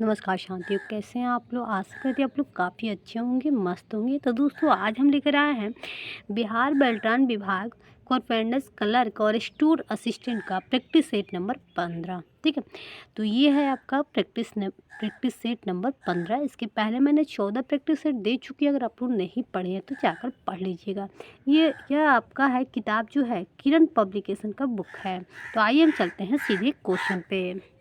नमस्कार शांति, कैसे हैं आप लोग? आशा करती हूँ आप लोग काफ़ी अच्छे होंगे, मस्त होंगे। तो दोस्तों आज हम लेकर आए हैं बिहार बेल्ट्रान विभाग कॉरपेंडस क्लर्क और स्टोर असिस्टेंट का प्रैक्टिस सेट नंबर 15। ठीक है, तो ये है आपका प्रैक्टिस सेट नंबर 15। इसके पहले मैंने 14 प्रैक्टिस सेट दे चुकी है। अगर आप लोग नहीं पढ़े हैं तो जाकर पढ़ लीजिएगा। यह आपका है किताब जो है किरण पब्लिकेशन का बुक है। तो आइए हम चलते हैं सीधे क्वेश्चन पे।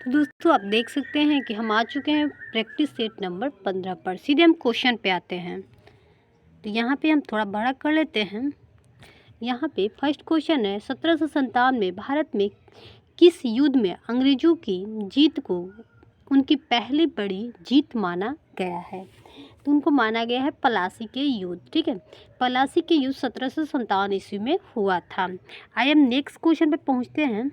तो दोस्तों आप देख सकते हैं कि हम आ चुके हैं प्रैक्टिस सेट नंबर 15 पर। सीधे हम क्वेश्चन पे आते हैं। तो यहाँ पे हम थोड़ा बड़ा कर लेते हैं। यहाँ पे फर्स्ट क्वेश्चन है, 1757 में भारत में किस युद्ध में अंग्रेजों की जीत को उनकी पहली बड़ी जीत माना गया है? तो उनको माना गया है पलासी के युद्ध। ठीक है, पलासी के युद्ध 1757 ईस्वी में हुआ था। आइए हम नेक्स्ट क्वेश्चन पे पहुँचते हैं।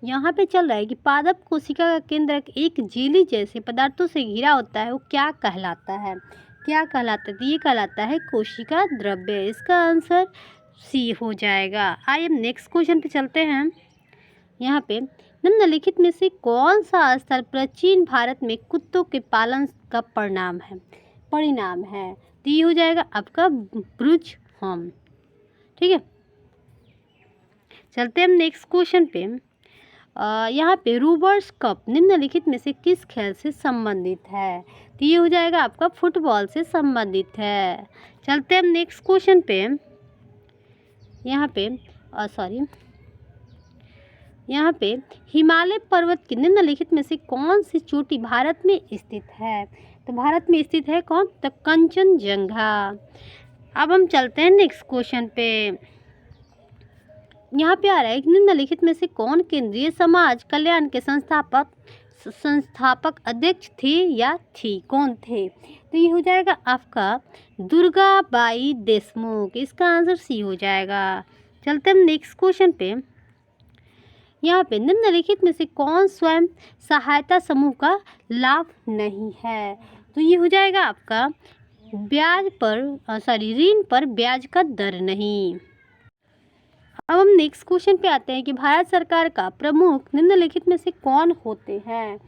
यहाँ पे चल रहा है कि पादप कोशिका का केंद्रक एक जेली जैसे पदार्थों से घिरा होता है, वो क्या कहलाता है? क्या कहलाता है? तो ये कहलाता है कोशिका द्रव्य। इसका आंसर सी हो जाएगा। आइए हम नेक्स्ट क्वेश्चन पे चलते हैं। यहाँ पे निम्नलिखित में से कौन सा स्थल प्राचीन भारत में कुत्तों के पालन का परिणाम है? तो ये हो जाएगा आपका ब्रुज होम। ठीक है, चलते हैं हम नेक्स्ट क्वेश्चन पे। यहाँ पे रूबर्स कप निम्नलिखित में से किस खेल से संबंधित है? तो ये हो जाएगा आपका फुटबॉल से संबंधित है। चलते हैं हम नेक्स्ट क्वेश्चन पे। यहाँ पे हिमालय पर्वत की निम्नलिखित में से कौन सी चोटी भारत में स्थित है? तो भारत में स्थित है कौन? तो कंचनजंगा। अब हम चलते हैं नेक्स्ट क्वेश्चन पे। यहाँ पे आ रहा है कि निम्नलिखित में से कौन केंद्रीय समाज कल्याण के संस्थापक अध्यक्ष थे या थी? कौन थे? तो ये हो जाएगा आपका दुर्गाबाई देशमुख। इसका आंसर सी हो जाएगा। चलते हम नेक्स्ट क्वेश्चन पे। यहाँ पे निम्नलिखित में से कौन स्वयं सहायता समूह का लाभ नहीं है? तो ये हो जाएगा आपका ऋण पर ब्याज का दर नहीं। अब हम नेक्स्ट क्वेश्चन पे आते हैं कि भारत सरकार का प्रमुख निम्नलिखित में से कौन होते हैं?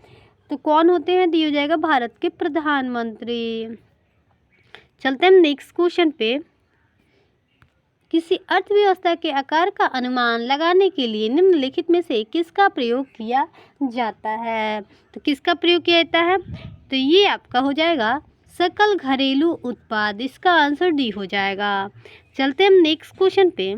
तो कौन होते हैं? दिया जाएगा भारत के प्रधानमंत्री। चलते हैं हम नेक्स्ट क्वेश्चन पे। किसी अर्थव्यवस्था के आकार का अनुमान लगाने के लिए निम्नलिखित में से किसका प्रयोग किया जाता है? तो किसका प्रयोग किया जाता है? तो ये आपका हो जाएगा सकल घरेलू उत्पाद। इसका आंसर डी हो जाएगा। चलते हम नेक्स्ट क्वेश्चन पे।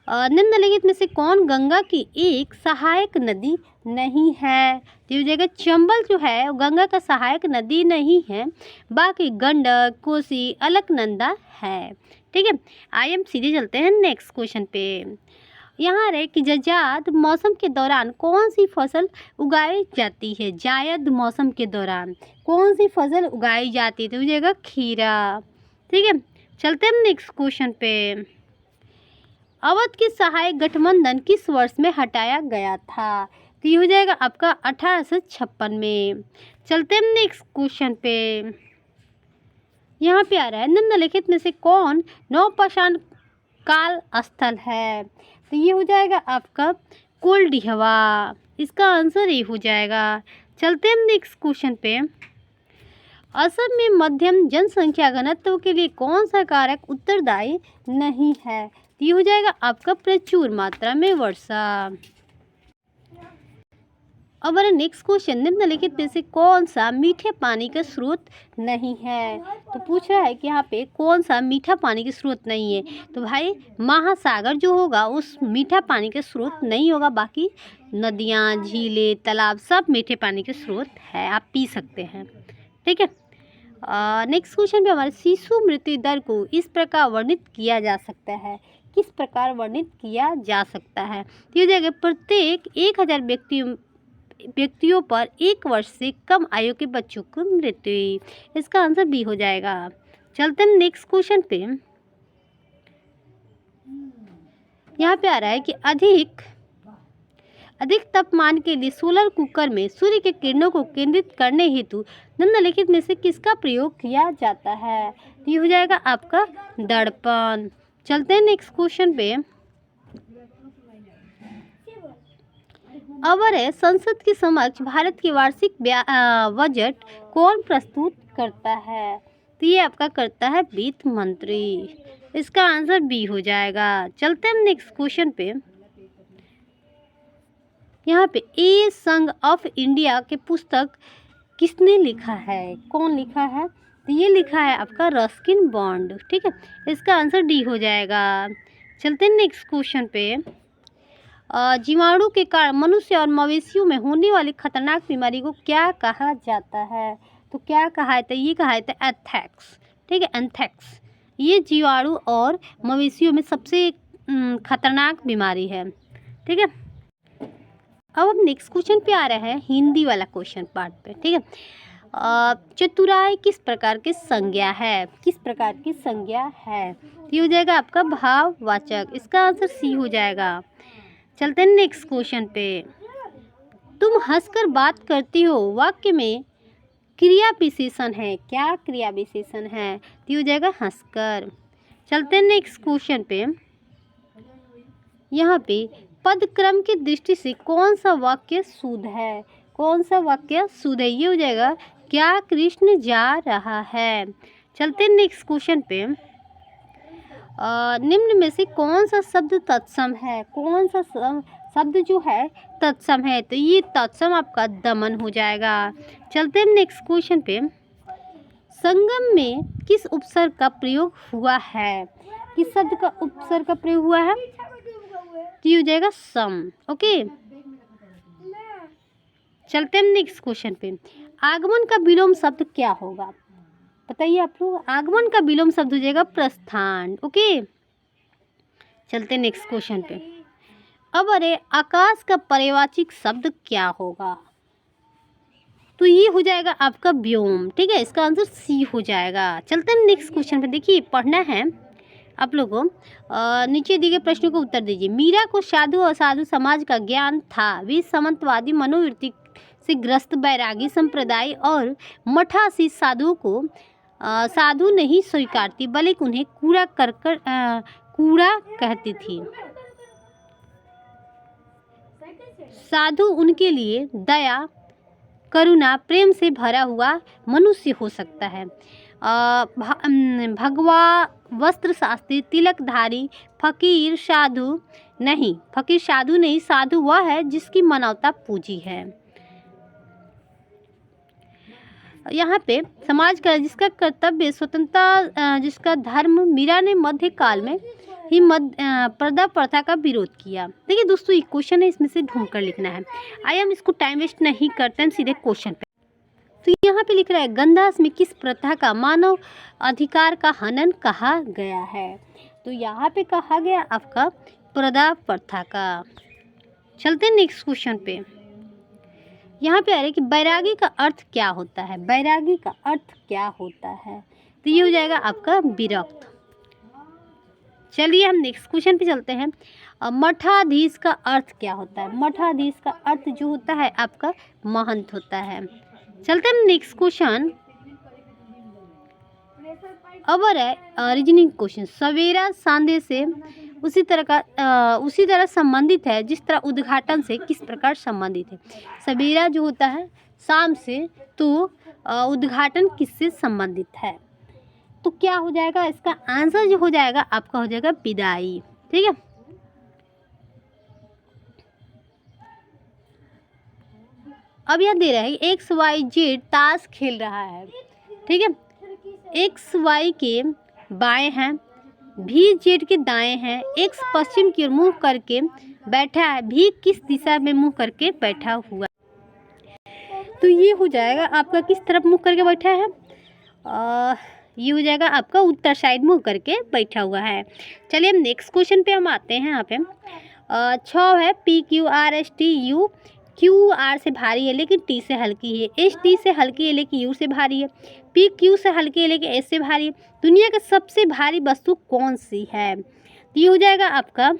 निम्नलिखित में से कौन गंगा की एक सहायक नदी नहीं है? तो जगह चंबल जो है वो गंगा का सहायक नदी नहीं है, बाकी गंडक, कोसी, अलकनंदा है। ठीक है, आइए हम सीधे चलते हैं नेक्स्ट क्वेश्चन पे। यहाँ रहे कि जायद मौसम के दौरान कौन सी फसल उगाई जाती है? जायद मौसम के दौरान कौन सी फसल उगाई जाती है? तो जगह खीरा। ठीक है, चलते हैं नेक्स्ट क्वेश्चन पे। अवध की सहायक गठबंधन किस वर्ष में हटाया गया था? तो ये हो जाएगा आपका 1856 में। चलते हैं नेक्स्ट क्वेश्चन पे। यहाँ पे आ रहा है निम्नलिखित में से कौन नौपाषाण काल स्थल है? तो ये हो जाएगा आपका कोल्डिहवा। इसका आंसर ये हो जाएगा। चलते हैं नेक्स्ट क्वेश्चन पे। असम में मध्यम जनसंख्या घनत्व के लिए कौन सा कारक उत्तरदायी नहीं है? ये हो जाएगा आपका प्रचुर मात्रा में वर्षा। अब नेक्स्ट क्वेश्चन, निम्नलिखित में से कौन सा मीठे पानी का स्रोत नहीं है? तो पूछ रहा है कि यहाँ पे कौन सा मीठा पानी का स्रोत नहीं है? तो भाई महासागर जो होगा उस मीठा पानी का स्रोत नहीं होगा, बाकी नदियाँ, झीलें, तालाब सब मीठे पानी के स्रोत है, आप पी सकते हैं। ठीक है, नेक्स्ट क्वेश्चन पे हमारे शिशु मृत्यु दर को इस प्रकार वर्णित किया जा सकता है। किस प्रकार वर्णित किया जा सकता है? तो ये जगह प्रत्येक 1000 व्यक्तियों पर 1 वर्ष से कम आयु के बच्चों की मृत्यु हुई। इसका आंसर बी हो जाएगा। चलते हैं नेक्स्ट क्वेश्चन पे। यहाँ पे आ रहा है कि अधिक तापमान के लिए सोलर कुकर में सूर्य के किरणों को केंद्रित करने हेतु निम्नलिखित में से किसका प्रयोग किया जाता है? तो ये हो जाएगा आपका दर्पण। चलते हैं नेक्स्ट क्वेश्चन पे। अवर है, संसद के समक्ष भारत के वार्षिक बजट कौन प्रस्तुत करता है? तो ये आपका करता है वित्त मंत्री। इसका आंसर बी हो जाएगा। चलते हैं नेक्स्ट क्वेश्चन पे। यहाँ पे ए संघ ऑफ इंडिया के पुस्तक किसने लिखा है? कौन लिखा है? तो ये लिखा है आपका रस्किन बॉन्ड। ठीक है, इसका आंसर डी हो जाएगा। चलते हैं नेक्स्ट क्वेश्चन पे। जीवाणु के कारण मनुष्य और मवेशियों में होने वाली खतरनाक बीमारी को क्या कहा जाता है? तो क्या कहा था? ये कहा था एंथ्रेक्स। ठीक है, एंथ्रेक्स ये जीवाणु और मवेशियों में सबसे खतरनाक बीमारी है। ठीक है, अब हम नेक्स्ट क्वेश्चन पे आ रहे हैं, हिंदी वाला क्वेश्चन पार्ट पे। ठीक है, चतुराई किस प्रकार की संज्ञा है? किस प्रकार की संज्ञा है? ये हो जाएगा आपका भाववाचक। इसका आंसर सी हो जाएगा। चलते हैं नेक्स्ट क्वेश्चन पे। तुम हंसकर बात करती हो वाक्य में क्रिया विशेषण है। क्या क्रिया विशेषण है? तो हो जाएगा हंसकर। चलते हैं नेक्स्ट क्वेश्चन पे। यहाँ पे पद क्रम की दृष्टि से कौन सा वाक्य शुद्ध है? कौन सा वाक्य शुद्ध है? ये हो जाएगा क्या कृष्ण जा रहा है। चलते हैं नेक्स्ट क्वेश्चन पे। निम्न में से कौन सा शब्द तत्सम है? कौन सा शब्द जो है तत्सम है? तो ये तत्सम आपका दमन हो जाएगा। चलते हैं नेक्स्ट क्वेश्चन पे। संगम में किस उपसर्ग का प्रयोग हुआ है? किस शब्द का उपसर्ग का प्रयोग हुआ है? तो ये हो जाएगा सम। ओके, चलते हैं नेक्स्ट क्वेश्चन पे। आगमन का विलोम शब्द क्या होगा? बताइए आप लोग। आगमन का विलोम शब्द हो जाएगा प्रस्थान। ओके, चलते हैं नेक्स्ट क्वेश्चन पे। अब अरे आकाश का पर्यायवाची शब्द क्या होगा? तो ये हो जाएगा आपका व्योम। ठीक है, इसका आंसर सी हो जाएगा। चलते हैं नेक्स्ट क्वेश्चन पे। देखिए, पढ़ना है आप लोगों को। नीचे दिए गए प्रश्नों को उत्तर दीजिए। मीरा को साधु और साधु समाज का ज्ञान था। वे सामंतवादी मनोवृत्ति से ग्रस्त बैरागी संप्रदाय और मठासी साधुओं को साधु नहीं स्वीकारती, बल्कि उन्हें कूड़ा कहती थी। साधु उनके लिए दया, करुणा, प्रेम से भरा हुआ मनुष्य हो सकता है। भगवा वस्त्र शास्त्री, तिलकधारी फकीर साधु नहीं। फकीर साधु नहीं, साधु वह है जिसकी मानवता पूजी है। यहाँ पे समाज का जिसका कर्तव्य स्वतंत्रता, जिसका धर्म। मीरा ने मध्यकाल में ही पर्दा प्रथा का विरोध किया। देखिए दोस्तों, ये क्वेश्चन है, इसमें से ढूंढ कर लिखना है। आइए हम इसको टाइम वेस्ट नहीं करते हैं, सीधे क्वेश्चन पे। तो यहाँ पे लिख रहा है गंधास में किस प्रथा का मानव अधिकार का हनन कहा गया है? तो यहाँ पे कहा गया आपका पर्दा प्रथा का। चलते हैं नेक्स्ट क्वेश्चन पे। यहाँ पे आ रहा है कि बैरागी का अर्थ क्या होता है? बैरागी का अर्थ क्या होता है? तो ये हो जाएगा आपका विरक्त। चलिए हम नेक्स्ट क्वेश्चन पे चलते हैं। मठाधीश का अर्थ क्या होता है? मठाधीश का अर्थ जो होता है आपका महंत होता है। चलते हैं नेक्स्ट क्वेश्चन। अब है रीजनिंग क्वेश्चन। सवेरा सांधे से उसी तरह संबंधित है जिस तरह उद्घाटन से किस प्रकार संबंधित है? सवेरा जो होता है शाम से, तो उद्घाटन किससे संबंधित है? तो क्या हो जाएगा? इसका आंसर जो हो जाएगा आपका हो जाएगा विदाई। ठीक है, अब यह दे रहा है XYZ ताश खेल रहा है। ठीक है, XY के बाएं हैं, VZ के दाएं हैं। X पश्चिम की ओर मुंह करके बैठा है, V किस दिशा में मुंह करके बैठा हुआ? तो ये हो जाएगा आपका किस तरफ मुंह करके बैठा है? ये हो जाएगा आपका उत्तर साइड मुंह करके बैठा हुआ है। चलिए हम नेक्स्ट क्वेश्चन पे हम आते हैं। यहाँ पे 6 है PQRSTU। QR से भारी है लेकिन T से हल्की है। ST से हल्की है लेकिन U से भारी है। PQ से हल्की है लेकिन S से भारी है। दुनिया की सबसे भारी वस्तु कौन सी है? तो ये हो जाएगा आपका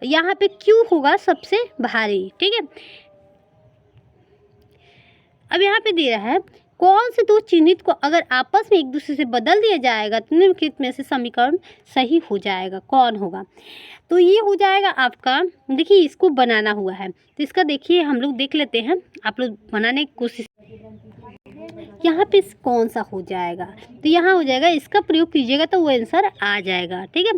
यहाँ पे Q होगा सबसे भारी। ठीक है, अब यहाँ पे दे रहा है कौन से दो चिन्हित को अगर आपस में एक दूसरे से बदल दिया जाएगा तो निम्नलिखित में से समीकरण सही हो जाएगा, कौन होगा? तो ये हो जाएगा आपका, देखिए इसको बनाना हुआ है तो इसका देखिए हम लोग देख लेते हैं, आप लोग बनाने की कोशिश। यहाँ पे कौन सा हो जाएगा? तो यहाँ हो जाएगा, इसका प्रयोग कीजिएगा तो वो आंसर आ जाएगा। ठीक है,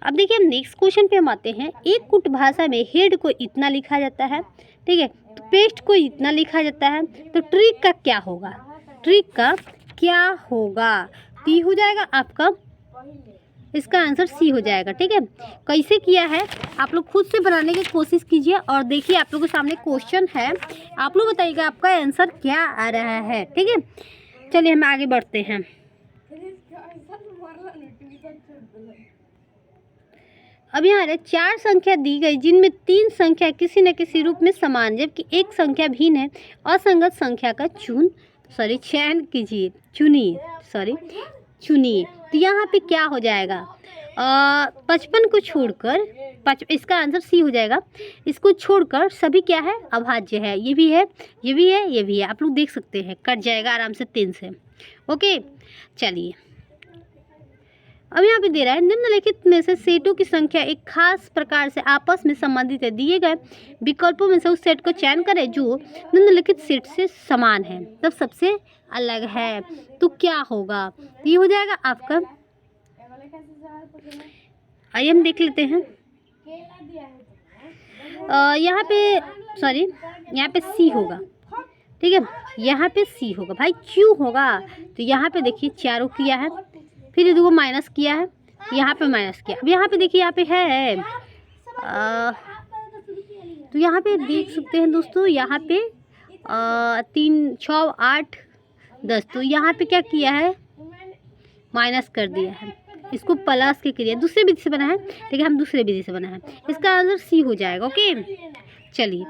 अब देखिए हम नेक्स्ट क्वेश्चन पे हम आते हैं। एक कुट भाषा में हेड को इतना लिखा जाता है, ठीक है, तो पेस्ट को इतना लिखा जाता है, तो ट्रिक का क्या होगा? ट्रिक का क्या होगा? टी हो जाएगा आपका, इसका आंसर सी हो जाएगा। ठीक है, कैसे किया है आप लोग खुद से बनाने की कोशिश कीजिए और देखिए आप लोगों के सामने क्वेश्चन है, आप लोग बताइएगा आपका आंसर क्या आ रहा है। ठीक है, चलिए हम आगे बढ़ते हैं। अब यहाँ रे 4 संख्या दी गई जिनमें 3 संख्या किसी न किसी रूप में समान जबकि एक संख्या भिन्न है। असंगत संख्या का चयन कीजिए, चुनिए। तो यहाँ पे क्या हो जाएगा? 55 को छोड़कर इसका आंसर सी हो जाएगा। इसको छोड़कर सभी क्या है? अभाज्य है। ये भी है, ये भी है, ये भी है। आप लोग देख सकते हैं, कट जाएगा आराम से 3 से। ओके, चलिए अब यहाँ पे दे रहा है निम्नलिखित में से सेटों की संख्या एक खास प्रकार से आपस में संबंधित है। दिए गए विकल्पों में से उस सेट को चयन करें जो निम्नलिखित सेट से समान है तब सबसे अलग है। तो क्या होगा? ये हो जाएगा आपका, आइए हम देख लेते हैं। यहाँ पे सी होगा। ठीक है, यहाँ पे सी होगा भाई, क्यों होगा? तो यहाँ पे देखिए चारों किया है, फिर ये देखो माइनस किया है, यहाँ पे माइनस किया। अब यहाँ पे देखिए, यहाँ पे है तो यहाँ पे देख सकते हैं दोस्तों, यहाँ पे 3, 6, 8, 10। तो यहाँ पे क्या किया है? माइनस कर दिया है, इसको प्लस के क्रिया दूसरे विधि से बना है, लेकिन हम दूसरे विधि से बना है। इसका आंसर सी हो जाएगा। ओके, चलिए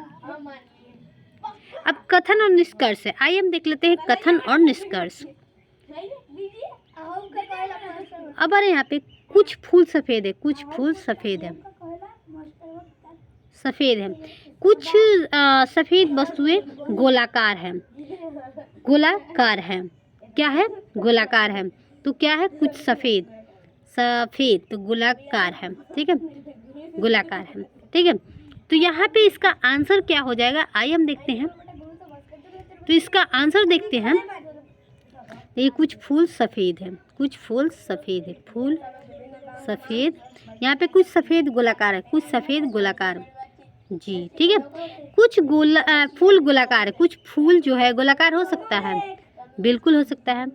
अब कथन और निष्कर्ष है, आइए हम देख लेते हैं कथन और निष्कर्ष। अब अरे यहाँ पे कुछ फूल सफ़ेद है, कुछ फूल सफ़ेद है, कुछ सफ़ेद वस्तुएं गोलाकार हैं, क्या है? गोलाकार है। तो क्या है? कुछ सफ़ेद तो गोलाकार है। ठीक है, गोलाकार है। ठीक है, तो यहाँ पे इसका आंसर क्या हो जाएगा? आइए हम देखते हैं। तो इसका आंसर देखते हैं, ये कुछ फूल सफ़ेद है, फूल सफ़ेद, यहाँ पे कुछ सफ़ेद गोलाकार है, कुछ सफ़ेद गोलाकार जी। ठीक है, कुछ फूल गोलाकार है, कुछ फूल जो है गोलाकार हो सकता है, बिल्कुल हो सकता है।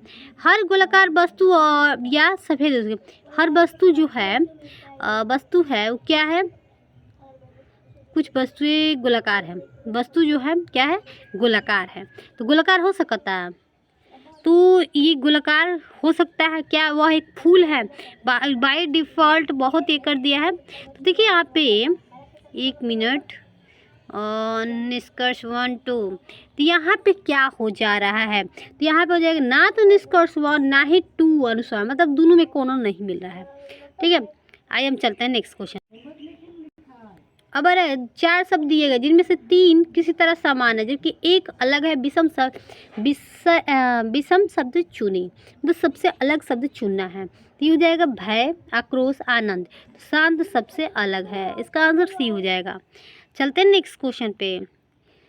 हर गोलाकार वस्तु और या सफ़ेद, हर वस्तु जो है वस्तु है वो क्या है? कुछ वस्तुएं गोलाकार है, वस्तु जो है क्या है? गोलाकार है। तो गोलाकार हो सकता है, तो ये गोलाकार हो सकता है क्या? वह एक फूल है, बाय डिफ़ॉल्ट बहुत ये कर दिया है। तो देखिए यहाँ पे 1 मिनट, निष्कर्ष 1, 2। तो यहाँ पे क्या हो जा रहा है? तो यहाँ पे हो जाएगा ना तो निष्कर्ष 1 ना ही 2 अनुसार, मतलब दोनों में कोनो नहीं मिल रहा है। ठीक है, आइए हम चलते हैं नेक्स्ट क्वेश्चन। अब अरे 4 शब्द दिए गए जिनमें से 3 किसी तरह समान है जबकि एक अलग है। विषम शब्द चुनी, तो सबसे अलग शब्द चुनना है। तो ये हो जाएगा भय, आक्रोश, आनंद। तो शांत सबसे अलग है, इसका आंसर सी हो जाएगा। चलते हैं नेक्स्ट क्वेश्चन पे।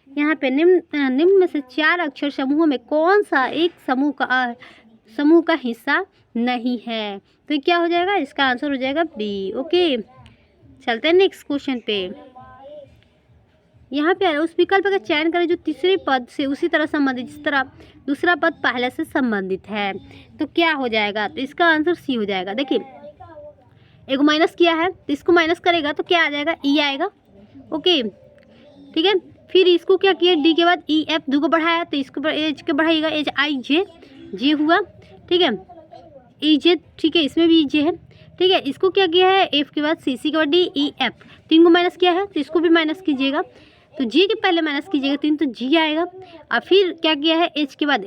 यहाँ पे निम्न में से 4 अक्षर समूहों में कौन सा एक समूह का हिस्सा नहीं है? तो क्या हो जाएगा? इसका आंसर हो जाएगा बी। ओके, चलते हैं नेक्स्ट क्वेश्चन पे। यहाँ पे उस विकल्प का चयन करें जो तीसरे पद से उसी तरह संबंधित जिस तरह दूसरा पद पहले से संबंधित है। तो क्या हो जाएगा? तो इसका आंसर सी हो जाएगा। देखिए एक माइनस किया है तो इसको माइनस करेगा तो क्या आ जाएगा? ई आएगा। ओके, ठीक है, फिर इसको क्या किया? डी के बाद ई एफ दो को बढ़ाया तो इसको एच के बढ़ाइएगा, एच आई जे हुआ। ठीक है, ई जे, ठीक है, इसमें भी जे है। ठीक है, इसको क्या किया है? एफ के बाद सी के बाद डी ई एफ, 3 को माइनस किया है तो इसको भी माइनस कीजिएगा। तो जी के पहले माइनस कीजिएगा 3 तो जी आएगा। और फिर क्या किया है? एच के बाद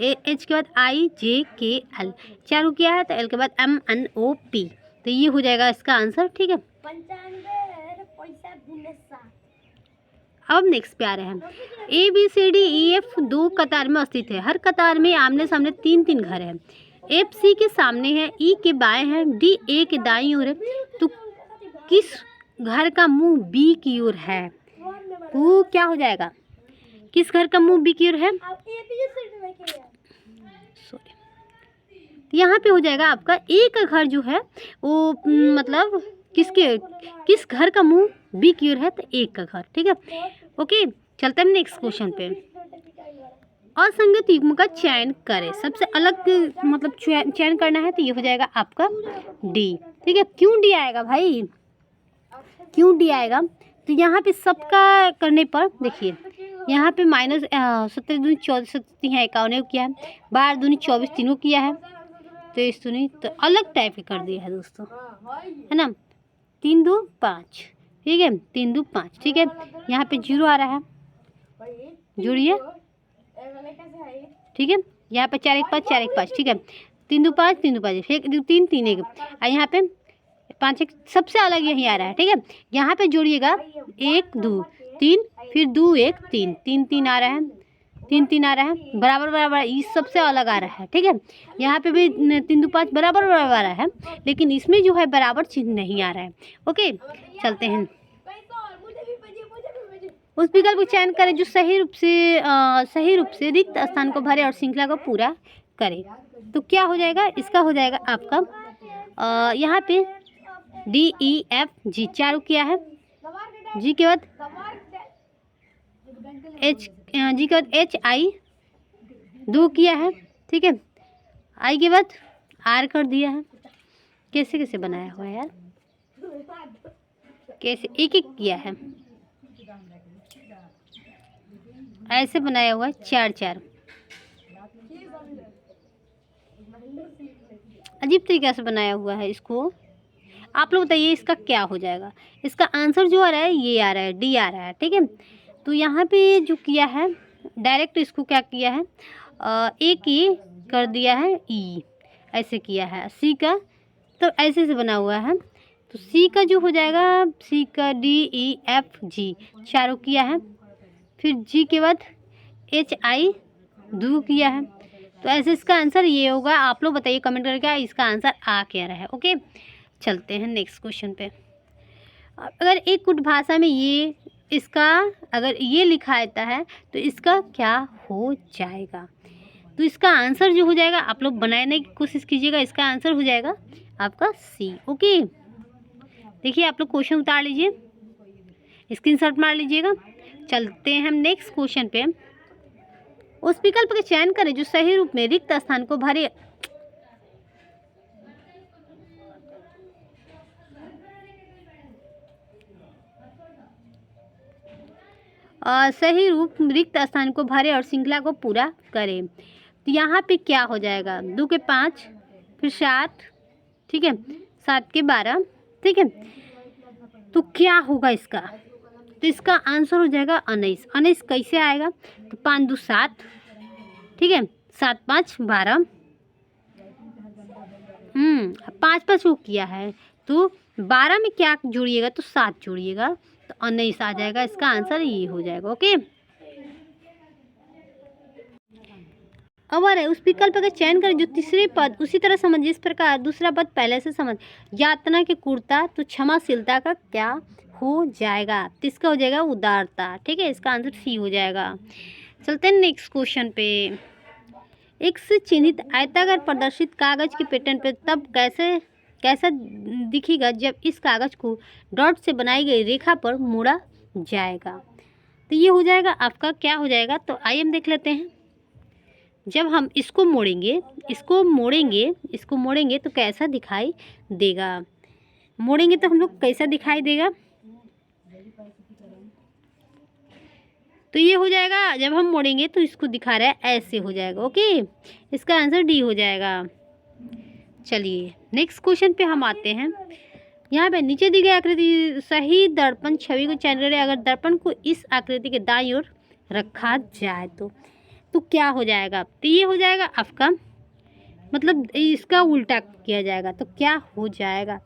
आई जे के एल, चारों किया है तो एल के बाद एम एन ओ पी। तो ये हो जाएगा इसका आंसर। ठीक है, अब नेक्स्ट पे आ रहे हैं। ABCDEF 2 कतार में स्थित है। हर कतार में आमने सामने 3-3 घर हैं। F C के सामने है, E के बाएं है, D A के दाईं ओर है। तो किस घर का मुंह B की ओर है? तो क्या हो जाएगा? किस घर का मुंह B की ओर है? सॉरी, यहाँ पे हो जाएगा आपका A का घर जो है वो मतलब किस घर का मुंह B की ओर है? तो A का घर। ठीक है, ओके। चलते हैं नेक्स्ट क्वेश्चन पे। असंगत युग्म का चयन करें। सबसे अलग मतलब चयन करना है तो ये हो जाएगा आपका D। ठीक है, क्यों D आएगा भाई? क्यों D आएगा? तो यहाँ पे सबका करने पर देखिए, यहाँ पे माइनस 17 दूनी 14, 17 है 51 किया है, 12 दूनी 24 तीनों किया है, 23 दूनी तो अलग टाइप के कर दिया है दोस्तों, है ना। 3 2 5, ठीक है, 3 2 5, ठीक है। यहाँ पे 0 आ रहा है, जोड़िए, ठीक है। यहाँ पे 4 1 5 4 1 5, ठीक है। 3 2 5 3 2 5, 1 2 3 3 1, और यहाँ पे 5 1 सबसे अलग यही आ रहा है, ठीक है। यहाँ पे जोड़िएगा 1 2 3, फिर 2 1 3 3 3 आ रहा है, 3 3 आ रहा है, बराबर बराबर, ये सबसे अलग आ रहा है, ठीक है। यहाँ पे भी 3 2 5 बराबर बराबर आ रहा है, लेकिन इसमें जो है बराबर चिन्ह नहीं आ रहा है। ओके, चलते हैं। उस विकल्प का चयन करें जो सही रूप से रिक्त स्थान को भरे और श्रृंखला को पूरा करे। तो क्या हो जाएगा? इसका हो जाएगा आपका यहाँ पे DEF G चारों किया है, G के बाद G के बाद HI 2 किया है, ठीक है। I के बाद R कर दिया है। कैसे कैसे बनाया हुआ है यार, कैसे एक एक किया है, ऐसे बनाया हुआ है 4 4, अजीब तरीके से बनाया हुआ है इसको। आप लोग बताइए इसका क्या हो जाएगा? इसका आंसर जो आ रहा है ये आ रहा है, D आ रहा है, ठीक है। तो यहाँ पे जो किया है डायरेक्ट इसको क्या किया है, एक ही कर दिया है, E ऐसे किया है। C का तो ऐसे से बना हुआ है, तो C का जो हो जाएगा, C का DEF G चारों किया है, फिर G के बाद HI 2 किया है। तो ऐसे इसका आंसर ये होगा। आप लोग बताइए कमेंट करके इसका आंसर आ क्या रहा है। ओके, चलते हैं नेक्स्ट क्वेश्चन पे। अगर एक कुट भाषा में अगर ये लिखा आता है तो इसका क्या हो जाएगा? तो इसका आंसर जो हो जाएगा, आप लोग बनाने की कोशिश कीजिएगा। इसका आंसर हो जाएगा आपका C। ओके, देखिए आप लोग क्वेश्चन उतार लीजिए, स्क्रीनशॉट मार लीजिएगा। चलते हैं हम नेक्स्ट क्वेश्चन पे। उस विकल्प का चयन करें जो सही रूप में रिक्त स्थान को भरे सही रूप रिक्त स्थान को भरे और श्रृंखला को पूरा करे। तो यहाँ पे क्या हो जाएगा? 2 के 5, फिर 7, ठीक है, 7 के 12, ठीक है। तो क्या होगा इसका? तो इसका आंसर हो जाएगा 19। 19 कैसे आएगा? तो 5 2 7, ठीक है, 7 5 12, 5 5 वो किया है, तो 12 में क्या जोड़िएगा? तो 7 जोड़िएगा, तो 19 आ जाएगा। इसका आंसर ये हो जाएगा। ओके, अब आ रहा है उस विकल्प का चयन करें जो तीसरे पद उसी तरह समझ जिस प्रकार दूसरा पद पहले से समझ। यातना की क्रूरता तो क्षमाशीलता का क्या हो जाएगा? तो इसका हो जाएगा उदारता, ठीक है। इसका आंसर C हो जाएगा। चलते हैं नेक्स्ट क्वेश्चन पे। X चिन्हित आयताकार प्रदर्शित कागज के पैटर्न पे तब कैसा दिखेगा जब इस कागज को डॉट से बनाई गई रेखा पर मोड़ा जाएगा? तो ये हो जाएगा आपका क्या हो जाएगा? तो आइए हम देख लेते हैं। जब हम इसको मोड़ेंगे तो कैसा दिखाई देगा? मोड़ेंगे तो हम लोग कैसा दिखाई देगा? तो ये हो जाएगा, जब हम मोड़ेंगे तो इसको दिखा रहा है ऐसे हो जाएगा। ओके, इसका आंसर D हो जाएगा। चलिए नेक्स्ट क्वेश्चन पे हम आते हैं। यहाँ पे नीचे दी गई आकृति सही दर्पण छवि को चयन करें। अगर दर्पण को इस आकृति के दाईं ओर रखा जाए तो क्या हो जाएगा? तो ये हो जाएगा आपका मतलब इसका उल्टा किया जाएगा तो क्या हो जाएगा?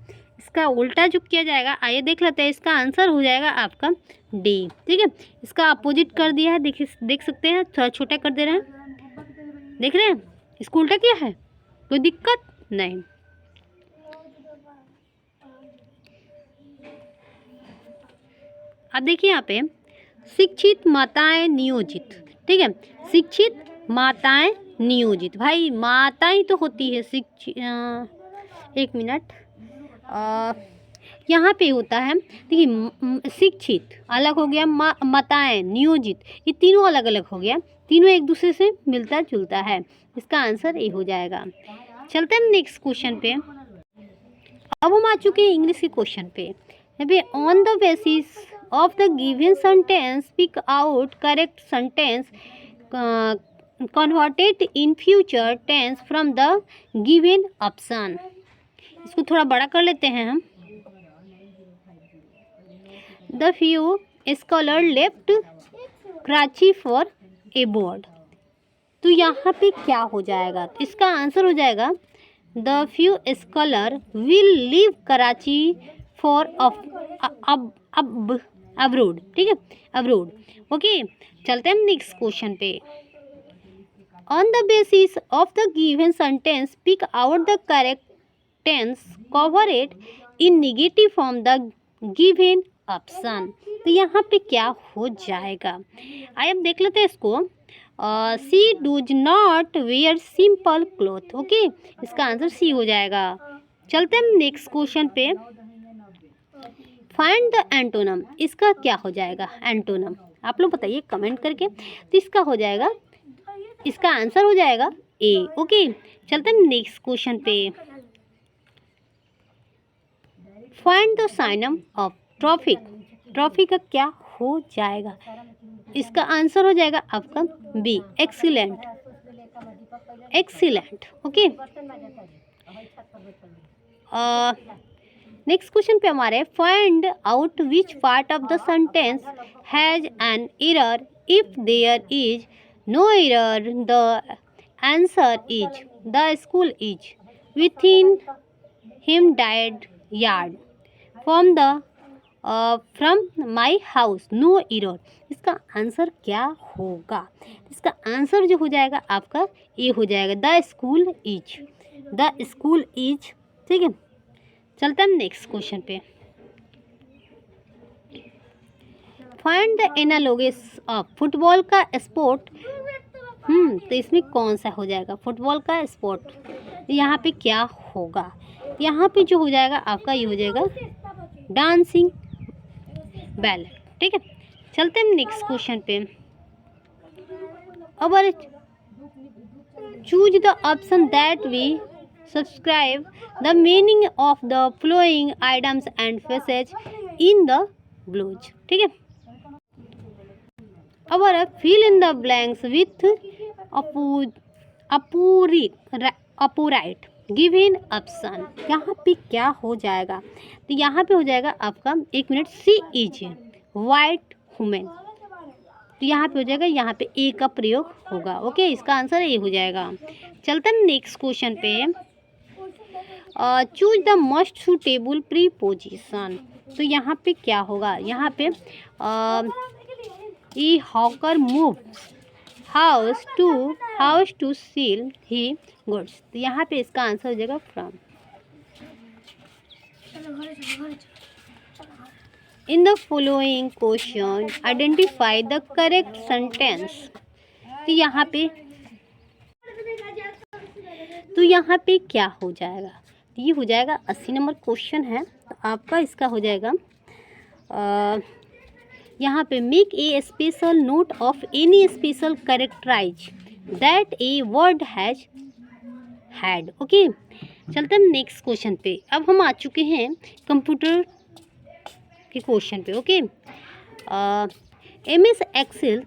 इसका उल्टा जो किया जाएगा, आइए देख लेते हैं। इसका आंसर हो जाएगा आपका डी। ठीक है, इसका अपोजिट कर दिया है, देख सकते हैं, थोड़ा छोटा कर दे रहे हैं, देख रहे हैं, इसको उल्टा किया है, कोई दिक्कत नहीं। अब देखिए यहाँ पे शिक्षित माताएं नियोजित। ठीक है, शिक्षित माताएं नियोजित, भाई माताएं तो होती है एक मिनट, यहाँ पे होता है, देखिए शिक्षित अलग हो गया, माताएं नियोजित, ये तीनों अलग अलग हो गया, तीनों एक दूसरे से मिलता जुलता है। इसका आंसर ए हो जाएगा। चलते हैं नेक्स्ट क्वेश्चन पे। अब हम आ चुके हैं इंग्लिश के क्वेश्चन पे। यहाँ पे on the basis of the given sentence speak out correct sentence converted in future tense from the given option. इसको थोड़ा बड़ा कर लेते हैं हम। The few scholar left Karachi for abroad. तो यहाँ पे क्या हो जाएगा, तो इसका आंसर हो जाएगा the few scholar will leave Karachi for abroad. ठीक है, अब्रोड। ओके, चलते हैं नेक्स्ट क्वेश्चन पे। On the basis of the given sentence speak out the correct tense covered in negative form the given option. तो यहाँ पे क्या हो जाएगा, आइए अब देख लेते हैं इसको। She does not wear simple cloth. Okay, इसका आंसर सी हो जाएगा। चलते हैं नेक्स्ट क्वेश्चन पे। Find the antonym. इसका क्या हो जाएगा एंटोनम, आप लोग बताइए कमेंट करके। तो इसका हो जाएगा, इसका आंसर हो जाएगा ए। ओके, चलते हैं नेक्स्ट क्वेश्चन पे। Find the synonym of terrific. Terrific का क्या हो जाएगा, इसका आंसर हो जाएगा आपका B, excellent. Excellent. Okay, next question पे हमारे find out which part of the sentence has an error. If there is no error the answer is the school is within hundred yard from my house no error. इसका आंसर क्या होगा, इसका answer जो हो जाएगा आपका ए हो जाएगा, the school is. The school is. ठीक है, चलते हैं नेक्स्ट क्वेश्चन पे। Find the analogous of football का स्पोर्ट। तो इसमें कौन सा हो जाएगा फुटबॉल का स्पोर्ट, यहाँ पे क्या होगा, यहाँ पे जो हो जाएगा आपका ये हो जाएगा डांसिंग बैलेट। ठीक है, चलते हैं नेक्स्ट क्वेश्चन पे। अब choose the option that we subscribe the meaning of the flowing items and faces in the blues. ठीक है, अब fill in the blanks with appropriate given option. यहाँ पे क्या हो जाएगा, तो यहाँ पे हो जाएगा आपका, एक minute, C is white women. तो यहाँ पे हो जाएगा, यहाँ पे ए का प्रयोग होगा। ओके, इसका आंसर ए हो जाएगा। चलते हैं नेक्स्ट क्वेश्चन पे। Choose the most suitable preposition. तो यहाँ पे क्या होगा, यहाँ पे a hawker move house to sell he goods. तो यहाँ पे इसका आंसर हो जाएगा from. In the following question identify the correct sentence. तो यहाँ पे क्या हो जाएगा, ये हो जाएगा 80 नंबर क्वेश्चन है। तो आपका इसका हो जाएगा यहाँ पे make a special note of any special characterise that a word has had. Okay, चलते हैं नेक्स्ट क्वेश्चन पे। अब हम आ चुके हैं कंप्यूटर के क्वेश्चन पे। ओके, MS एक्सेल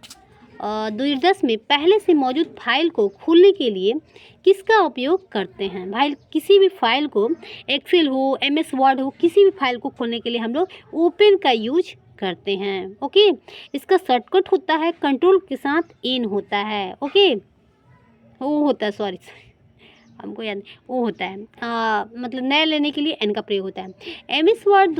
2010 में पहले से मौजूद फाइल को खोलने के लिए किसका उपयोग करते हैं। भाई किसी भी फाइल को, एक्सेल हो, MS वर्ड हो, किसी भी फाइल को खोलने के लिए हम लोग ओपन का यूज करते हैं। ओके, इसका शॉर्टकट होता है कंट्रोल के साथ एन होता है। ओके, वो होता है, सॉरी हमको याद वो होता है मतलब नया लेने के लिए एन का प्रयोग होता है। एमएस वर्ड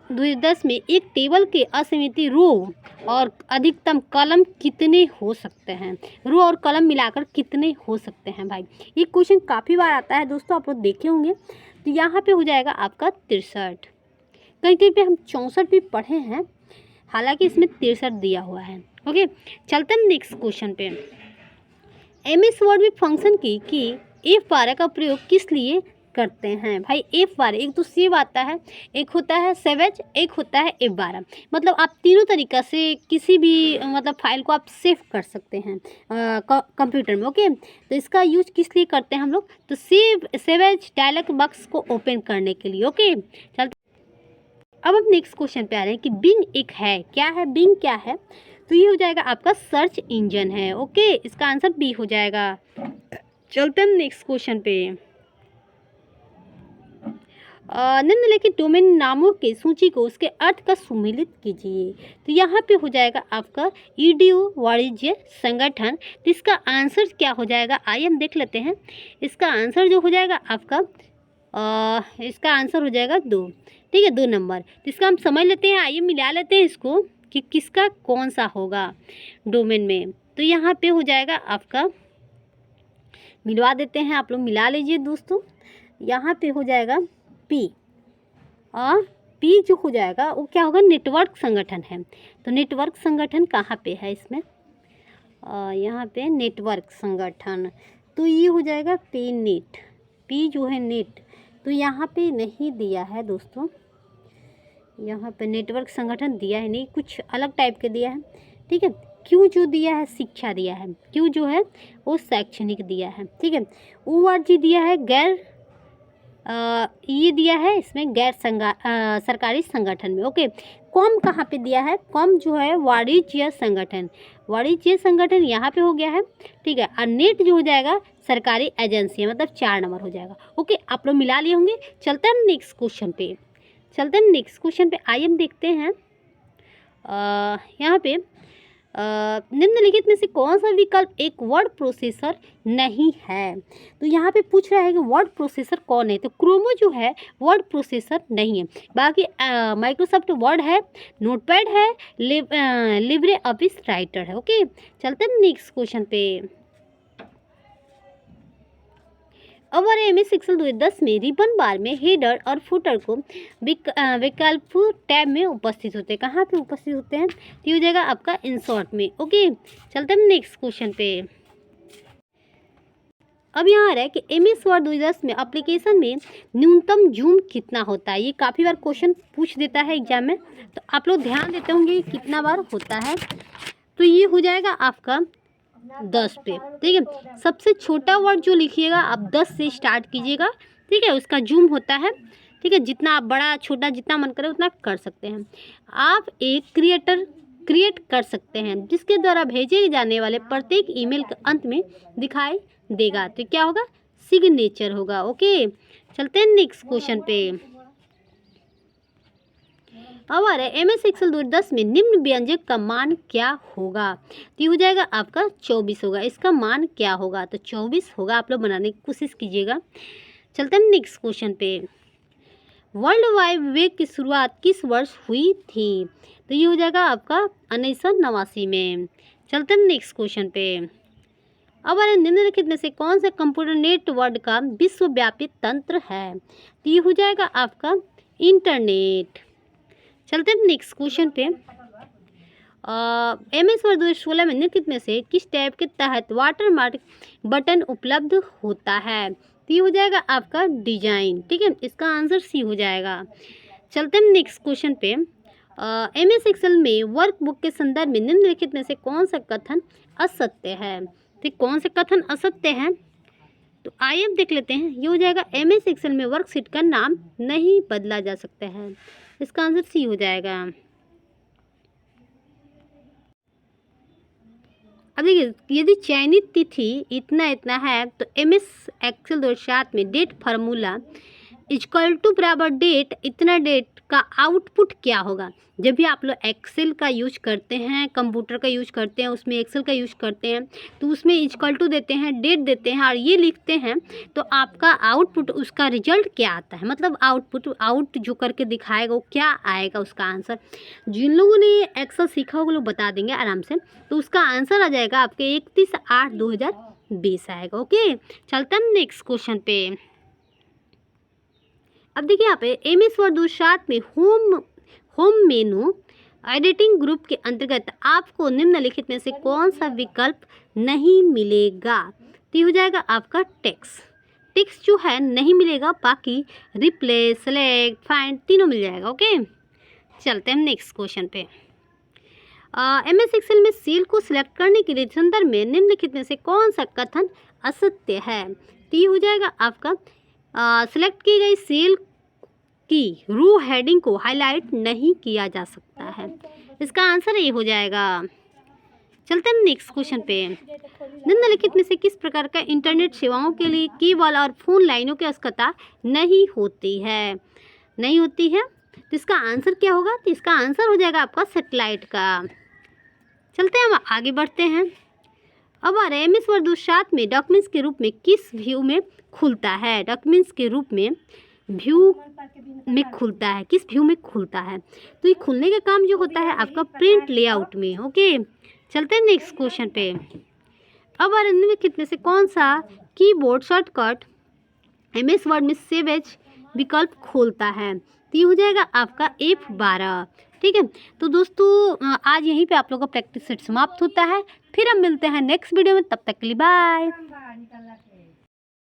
2010 में एक टेबल के असीमित रो और अधिकतम कलम कितने हो सकते हैं? रो और कलम मिलाकर कितने हो सकते हैं भाई? ये क्वेश्चन काफ़ी बार आता है दोस्तों, आप लोग देखे होंगे। तो यहाँ पे हो जाएगा आपका 63। कहीं कहीं पे हम 64 भी पढ़े हैं, हालांकि इसमें 63 दिया हुआ है। ओके, चलते हैं नेक्स्ट क्वेश्चन पे। एमएस वर्ड में फंक्शन की F12 का प्रयोग किस लिए करते हैं भाई? F12 एक तो सेव आता है, एक होता है सेवेज, एक होता है F12। मतलब आप तीनों तरीक़ा से किसी भी मतलब फाइल को आप सेव कर सकते हैं कंप्यूटर में। ओके, तो इसका यूज किस लिए करते हैं हम लोग? तो सेवेज डायलॉग बॉक्स को ओपन करने के लिए। ओके, चलते अब हम नेक्स्ट क्वेश्चन पे आ रहे हैं कि बिंग एक है, क्या है बिंग, क्या है? तो ये हो जाएगा आपका सर्च इंजन है। ओके, इसका आंसर बी हो जाएगा। चलते हैं नेक्स्ट क्वेश्चन पे। निम्नलिखित डोमेन नामों की सूची को उसके अर्थ का सुमेलित कीजिए। तो यहाँ पे हो जाएगा आपका ईडीओ वाणिज्य संगठन। तो इसका आंसर क्या हो जाएगा, आइए हम देख लेते हैं। इसका आंसर जो हो जाएगा आपका इसका आंसर हो जाएगा 2। ठीक है, 2 नंबर। तो इसका हम समझ लेते हैं, आइए मिला लेते हैं इसको कि किसका कौन सा होगा डोमेन में। तो यहाँ पे हो जाएगा आपका, मिलवा देते हैं, आप लोग मिला लीजिए दोस्तों। यहाँ पे हो जाएगा पी, और पी जो हो जाएगा वो क्या होगा, नेटवर्क संगठन है। तो नेटवर्क संगठन कहाँ पे है इसमें? यहाँ पे नेटवर्क संगठन, तो ये हो जाएगा पी नेट। पी जो है नेट, तो यहाँ पे नहीं दिया है दोस्तों, यहाँ पे नेटवर्क संगठन दिया है नहीं, कुछ अलग टाइप के दिया है। ठीक है, क्यों जो दिया है शिक्षा दिया है, क्यों जो है वो शैक्षणिक दिया है। ठीक है, ORG दिया है गैर ये दिया है इसमें गैर सरकारी संगठन में। ओके, कॉम कहाँ पे दिया है? कॉम जो है वाणिज्य संगठन, वाणिज्य संगठन यहाँ पे हो गया है। ठीक है, और नेट जो हो जाएगा सरकारी एजेंसी, मतलब 4 नंबर हो जाएगा। ओके, आप लोग मिला लिए होंगे। चलते हैं नेक्स्ट क्वेश्चन पे, आइए हम देखते हैं यहाँ पे निम्नलिखित में से कौन सा विकल्प एक वर्ड प्रोसेसर नहीं है? तो यहाँ पे पूछ रहा है कि वर्ड प्रोसेसर कौन है? तो क्रोमो जो है वर्ड प्रोसेसर नहीं है। बाकी माइक्रोसॉफ्ट वर्ड है, नोटपैड है, लिब्रे ऑफिस राइटर है। ओके, चलते हैं नेक्स्ट क्वेश्चन पे। और MS एक्सेल 2010 में रिबन बार में हेडर और फुटर को विकल्प टैब में उपस्थित होते हैं। कहाँ पे उपस्थित होते हैं? तो हो जाएगा आपका इंसर्ट में। ओके, चलते हैं नेक्स्ट क्वेश्चन पे। अब यहाँ आ रहा है कि MS वर्ड 2010 में एप्लीकेशन में न्यूनतम जूम कितना होता है? ये काफ़ी बार क्वेश्चन पूछ देता है एग्जाम में, तो आप लोग ध्यान देते होंगे कितना बार होता है। तो ये हो जाएगा आपका 10 पे। ठीक है, सबसे छोटा वर्ड जो लिखिएगा आप 10 से स्टार्ट कीजिएगा। ठीक है, उसका जूम होता है। ठीक है, जितना आप बड़ा छोटा जितना मन करे उतना कर सकते हैं। आप एक क्रिएट कर सकते हैं जिसके द्वारा भेजे जाने वाले प्रत्येक ईमेल के अंत में दिखाई देगा। तो क्या होगा? सिग्नेचर होगा। ओके, चलते हैं नेक्स्ट क्वेश्चन पे। अब आ रहा है MS एक्सेल 2010 में निम्न व्यंजक का मान क्या होगा? तो ये हो जाएगा आपका 24 होगा। इसका मान क्या होगा? तो 24 होगा। आप लोग बनाने की कोशिश कीजिएगा। चलते हैं नेक्स्ट क्वेश्चन पे। वर्ल्ड वाइड वेब की शुरुआत किस वर्ष हुई थी? तो ये हो जाएगा आपका 1989 में। चलते हैं नेक्स्ट क्वेश्चन पे। अब निम्नलिखित में से कौन सा कंप्यूटर नेटवर्क का विश्वव्यापी तंत्र है? तो ये हो जाएगा आपका इंटरनेट। चलते हैं नेक्स्ट क्वेश्चन पे। MS वर्ड 2016 में निम्नलिखित में से किस टैब के तहत वाटरमार्क बटन उपलब्ध होता है? तो ये हो जाएगा आपका डिजाइन। ठीक है, इसका आंसर सी हो जाएगा। चलते हैं नेक्स्ट क्वेश्चन पे। MS एक्सेल में वर्कबुक के संदर्भ में निम्नलिखित में से कौन सा कथन असत्य है? तो कौन से कथन असत्य हैं? तो आइए हम देख लेते हैं। ये हो जाएगा MS एक्सेल में वर्कशीट का नाम नहीं बदला जा सकता है। इसका आंसर सी हो जाएगा। अब देखिए, यदि चयनित तिथि इतना है तो MS एक्सेल 2007 में डेट फार्मूला इक्वल टू बराबर डेट, इतना डेट का आउटपुट क्या होगा। जब भी आप लोग एक्सेल का यूज करते हैं, कंप्यूटर का यूज करते हैं, उसमें एक्सेल का यूज करते हैं, तो उसमें इक्वल टू देते हैं, डेट देते हैं और ये लिखते हैं, तो आपका आउटपुट, उसका रिजल्ट क्या आता है, मतलब आउटपुट, आउट जो करके दिखाएगा वो क्या आएगा उसका आंसर। जिन लोगों ने एक्सेल सीखा वो लोग बता देंगे आराम से। तो उसका आंसर आ जाएगा आपके 31/8/2020 आएगा। ओके, चलते हैं नेक्स्ट क्वेश्चन पे। अब देखिए यहाँ पे MS वर्ड 7 में होम मेनू एडिटिंग ग्रुप के अंतर्गत आपको निम्नलिखित में से कौन सा विकल्प नहीं मिलेगा। तो ये हो जाएगा आपका टेक्स्ट जो है नहीं मिलेगा, बाकी रिप्लेस, सेलेक्ट, फाइंड तीनों मिल जाएगा। ओके, चलते हैं नेक्स्ट क्वेश्चन पे। MS एक्सेल में सेल को सिलेक्ट करने के लिए संदर्भ में निम्नलिखित में से कौन सा कथन असत्य है। तो ये हो जाएगा आपका सिलेक्ट की गई सेल की रो हेडिंग को हाईलाइट नहीं किया जा सकता है। इसका आंसर ये हो जाएगा। चलते हैं नेक्स्ट क्वेश्चन पे। निम्नलिखित में से किस प्रकार का इंटरनेट सेवाओं के लिए केबल और फोन लाइनों की आवश्यकता नहीं होती है। तो इसका आंसर क्या होगा। तो इसका आंसर हो जाएगा आपका सैटेलाइट का। चलते हैं हम आगे बढ़ते हैं। अब आ रहे MS वर्ड 7 में डॉक्यूमेंट्स के रूप में किस व्यू में खुलता है। डॉक्यूमेंट्स के रूप में व्यू में खुलता है, किस व्यू में खुलता है। तो ये खुलने का काम जो होता है आपका प्रिंट लेआउट में। ओके, चलते हैं नेक्स्ट क्वेश्चन पे। अब निम्नलिखित में से कौन सा कीबोर्ड शॉर्टकट MS वर्ड में सेव एज विकल्प खोलता है। तो ये हो जाएगा आपका F12। ठीक है, तो दोस्तों आज यहीं पे आप लोगों का प्रैक्टिस सेट समाप्त होता है। फिर हम मिलते हैं नेक्स्ट वीडियो में, तब तक के लिए बाय।